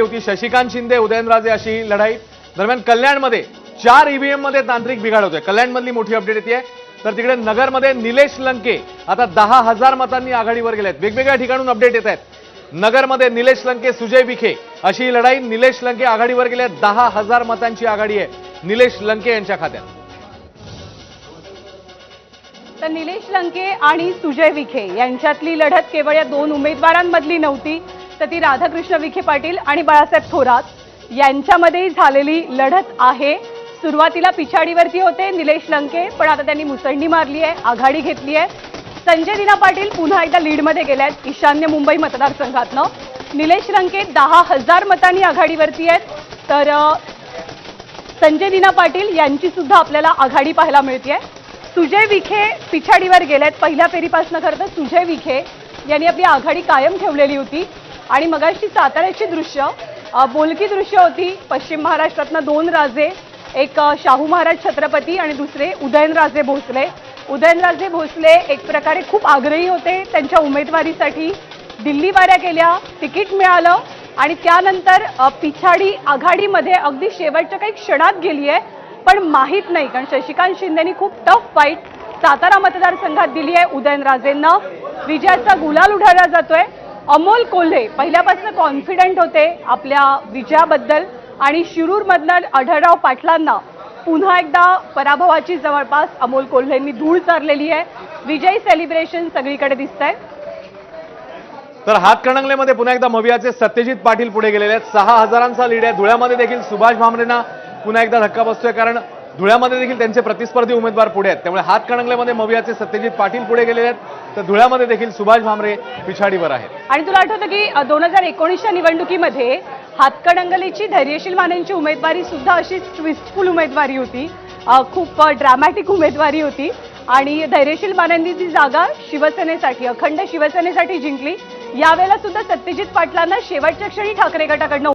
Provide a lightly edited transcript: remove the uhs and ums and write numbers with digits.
होती शशिकांत शिंदे उदयनराजे अशी लढाई दरम्यान कल्याणमध्ये 4 ईव्हीएम मध्ये तांत्रिक बिघाड होतोय। कल्याणमधली मोठी अपडेट येते तर तिकडे नगरमध्ये निलेश लंके आता 10,000 मतांनी आघाडीवर गेलेत। वेगवेगळ्या ठिकाणून अपडेट येत आहेत। नगरमध्ये निलेश लंके सुजय विखे अशी लढाई। निलेश लंके आघाडीवर गेले। 10,000 मतांची आघाडी आहे निलेश लंके यांच्या खात्यात। तर निलेश लंके आणि सुजय विखे यांच्यातली लढत केवळ या दोन उमेदवारांमधली नव्हती, तर ती राधाकृष्ण विखे पाटील आणि बाळासाहेब थोरात यांच्यामध्ये झालेली लढत आहे। सुरुवातीला पिछाडीवरती होते निलेश लंके, पण आता त्यांनी मुसंडी मारली आहे, आघाडी घेतली आहे। संजय दिना पाटील पुन्हा एकदा लीडमध्ये गेलेत ईशान्य मुंबई मतदारसंघातनं। निलेश लंके 10,000 मतांनी आघाडीवरती आहेत, तर संजय दिना पाटील यांची सुद्धा आपल्याला आघाडी पाहायला मिळते। सुजय विखे पिछाडीवर गेलेत। पहिल्या फेरीपासून खरं तर सुजय विखे यांनी आपली आघाडी कायम ठेवलेली होती आणि मगाशी साताऱ्याची दृश्य बोलकी दृश्य होती। पश्चिम महाराष्ट्रातनं 2 राजे, एक शाहू महाराज छत्रपती आणि दुसरे उदयनराजे भोसले। उदयनराजे भोसले एक प्रकारे खूप आग्रही होते त्यांच्या उमेदवारीसाठी। दिल्ली वाऱ्या केल्या, तिकीट मिळालं आणि त्यानंतर पिछाडी आघाडीमध्ये अगदी शेवटच्या काही क्षणात गेली आहे, पण माहीत नाही, कारण शशिकांत शिंदेनी खूप टफ फाईट सातारा मतदारसंघात दिली आहे उदयनराजेंना। विजयाचा गुलाल उधळला जातोय। अमोल कोल्हे पहिल्यापासून कॉन्फिडंट होते आपल्या विजयाबद्दल आणि शिरूरमधल्या आढळराव पाटलांना पुन्हा एकदा पराभवाची जवळपास अमोल कोल्हेंनी धूळ चारलेली आहे। विजयी सेलिब्रेशन सगळीकडे दिसतंय। तर हातकणंगलेमध्ये पुन्हा एकदा मवियाचे सत्यजित पाटील पुढे गेलेले आहेत। 6,000चा लीड आहे। धुळ्यामध्ये देखील सुभाष भामरेंना पुन्हा एकदा धक्का बसतोय, कारण धुळ्यामध्ये देखील त्यांचे प्रतिस्पर्धी उमेदवार पुढे आहेत। त्यामुळे हातकणंगलेमध्ये मवियाचे सत्यजित पाटील पुढे गेलेले आहेत, तर धुळ्यामध्ये देखील सुभाष भामरे पिछाडीवर आहेत। आणि तुला आठवतं की 2019च्या निवडणुकीमध्ये हातकणंगलेची धैर्यशील मानेंची उमेदवारी सुद्धा अशी ट्विस्टफुल उमेदवारी होती, खूप ड्रामॅटिक उमेदवारी होती आणि धैर्यशील मानेंनी ती जागा शिवसेनेसाठी, अखंड शिवसेनेसाठी जिंकली। यावेळेला सुद्धा सत्यजित पाटलांना शेवटच्या क्षणी ठाकरे गटाकडनं